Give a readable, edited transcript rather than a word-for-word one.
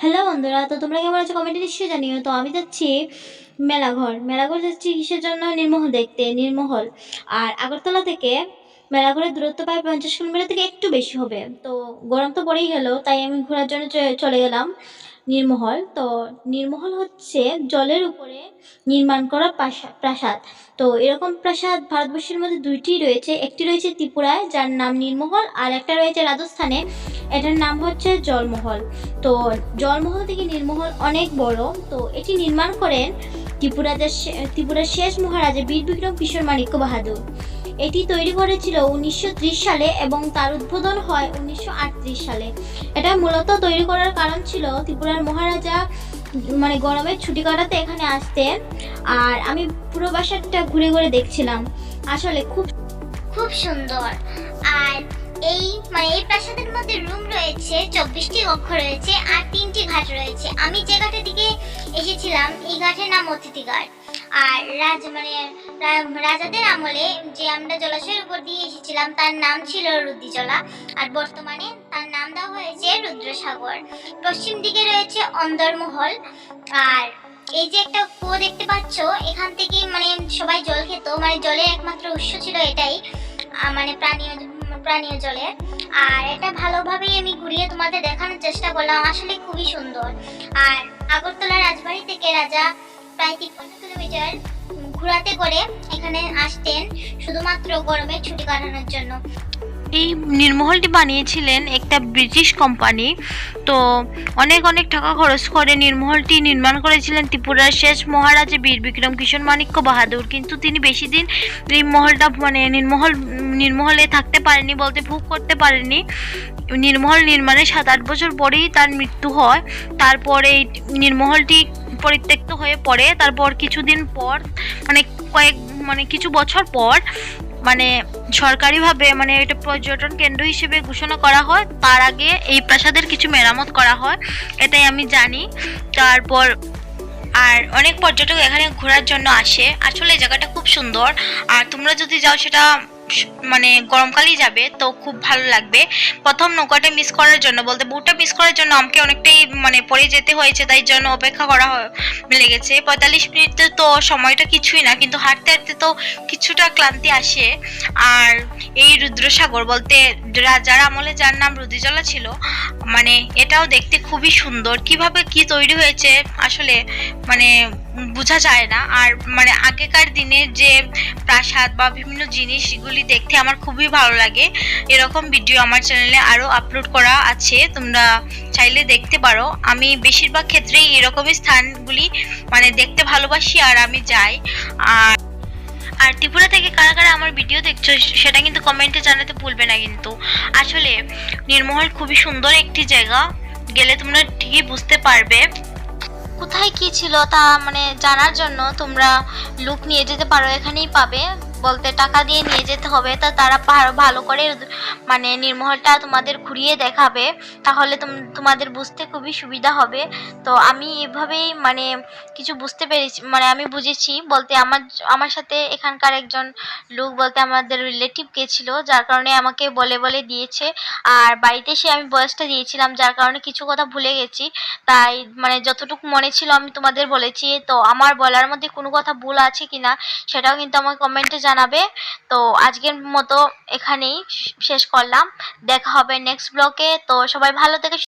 Hello বন্ধুরা, তো তোমরা কেমন আছো কমেন্টে নিশ্চয়ই জানিও। তো আমি যাচ্ছি মেলাঘর যাচ্ছি কিসের জন্য? নীরমহল দেখতে। নীরমহল আর আগরতলা থেকে মেলাঘরের দূরত্ব প্রায় 50 কিলোমিটার থেকে একটু বেশি হবে। তো গরম তো পড়েই গেল, তাই আমি ঘোরার জন্য চলে গেলাম নীরমহল। তো নীরমহল হচ্ছে জলের উপরে নির্মাণ করা প্রাসাদ। তো এরকম প্রাসাদ ভারতবর্ষের মধ্যে দুইটি রয়েছে। একটি রয়েছে ত্রিপুরায়, যার নাম নীরমহল, আর একটা রয়েছে রাজস্থানে, এটার নাম হচ্ছে জলমহল। তো জলমহল থেকে নীরমহল অনেক বড়। তো এটি নির্মাণ করেন ত্রিপুরার শেষ মহারাজা বীর বিক্রম কিশোর মাণিক্য বাহাদুর। এটি তৈরি করেছিল 1930 সালে এবং তার উদ্বোধন হয় 1938 সালে। এটা মূলত তৈরি করার কারণ ছিল ত্রিপুরার মহারাজা গরমের ছুটি কাটাতে এখানে আসতেন। আর আমি পুরো বাসাটা ঘুরে ঘুরে দেখছিলাম, আসলে খুব খুব সুন্দর। আর এই প্রাসাদের মধ্যে রুম রয়েছে, 24টি কক্ষ রয়েছে, আর 3টি ঘাট রয়েছে। আমি যে ঘাটের দিকে এসেছিলাম এই ঘাটের নাম অতিথি ঘাট। আর রাজাদের আমলে যে আমরা জলাশয়ের উপর দিয়ে এসেছিলাম তার নাম ছিল রুদ্রিজলা, আর বর্তমানে তার নাম দেওয়া হয়েছে রুদ্রসাগর। পশ্চিম দিকে রয়েছে অন্দরমহল। আর এই যে একটা কুয়ো দেখতে পাচ্ছ, এখান থেকে সবাই জল খেত, জলের একমাত্র উৎস ছিল এটাই, প্রাণীয় জলের। আর এটা ভালোভাবেই আমি ঘুরিয়ে তোমাদের দেখানোর চেষ্টা করলাম, আসলে খুবই সুন্দর। আর আগরতলা রাজবাড়ি থেকে রাজা প্রায় 53 কিলোমিটার ঘোরাতে করে এখানে আসতেন শুধুমাত্র গরমের ছুটি কাটানোর জন্য। এই নীরমহলটি বানিয়েছিলেন একটা ব্রিটিশ কোম্পানি। তো অনেক অনেক টাকা খরচ করে নীরমহলটি নির্মাণ করেছিলেন ত্রিপুরার শেষ মহারাজা বীর বিক্রম কিশোর মাণিক্য বাহাদুর। কিন্তু তিনি বেশি দিন এই মহলটা নীরমহলে থাকতে পারেনি, বলতে ভোগ করতে পারেনি। নীরমহল নির্মাণের 7-8 বছর পরেই তার মৃত্যু হয়। তারপরে এই নীরমহলটি পরিত্যক্ত হয়ে পড়ে। তারপর কিছুদিন পর কিছু বছর পর সরকারিভাবে এটা পর্যটন কেন্দ্র হিসেবে ঘোষণা করা হয়। তার আগে এই প্রাসাদের কিছু মেরামত করা হয়, এটাই আমি জানি। তারপর আর অনেক পর্যটক এখানে ঘোরার জন্য আসে। আসলে এই জায়গাটা খুব সুন্দর। আর তোমরা যদি যাও সেটা গরমকালেই যাবে, তো খুব ভালো লাগবে। প্রথম নৌকাটা মিস করার জন্য, বলতে বুটটা মিস করার জন্য আমাকে অনেকটাই পরে যেতে হয়েছে, তাই জন্য অপেক্ষা করা লেগেছে 45 মিনিট। তো সময়টা কিছুই না, কিন্তু হাঁটতে হাঁটতে তো কিছুটা ক্লান্তি আসে। আর এই রুদ্রসাগর বলতে রাজার আমলে যার নাম রুদ্রজলা ছিল, এটাও দেখতে খুবই সুন্দর। কিভাবে কি তৈরি হয়েছে আসলে বোঝা যায় না। আর আগেকার দিনের যে প্রাসাদ বা বিভিন্ন জিনিসগুলি দেখতে আমার খুবই ভালো লাগে। এরকম ভিডিও আমার চ্যানেলে আরো আপলোড করা আছে, তোমরা চাইলে দেখতে পারো। আমি বেশিরভাগ ক্ষেত্রেই এরকমই স্থানগুলি দেখতে ভালোবাসি, আর আমি যাই। আর ত্রিপুরা থেকে কারা কারা আমার ভিডিও দেখছো সেটা কিন্তু কমেন্টে জানাতে ভুলবে না। কিন্তু আসলে নীরমহল খুবই সুন্দর একটি জায়গা, গেলে তোমরা ঠিকই বুঝতে পারবে। কোথায় কি ছিল তা জানার জন্য তোমরা লুক নিয়ে যেতে পারো, এখানেই পাবে। বলতে টাকা দিয়ে নিয়ে যেতে হবে, তা তারা ভালো করে নীরমহলটা তোমাদের ঘুরিয়ে দেখাবে, তাহলে তোমাদের বুঝতে খুবই সুবিধা হবে। তো আমি এভাবেই কিছু বুঝতে পেরেছি, আমি বুঝেছি। বলতে আমার সাথে এখানকার একজন লোক, বলতে আমাদের রিলেটিভ গেছিল, যার কারণে আমাকে বলে বলে দিয়েছে। আর বাড়িতে এসে আমি বয়সটা দিয়েছিলাম, যার কারণে কিছু কথা ভুলে গেছি। তাই যতটুকু মনে ছিল আমি তোমাদের বলেছি। তো আমার বলার মধ্যে কোনো কথা ভুল আছে কিনা সেটাও কিন্তু আমাকে কমেন্টে জানাবে। তো আজকের মতো এখানেই শেষ করলাম, দেখা হবে নেক্সট ব্লগে। তো সবাই ভালো থেকে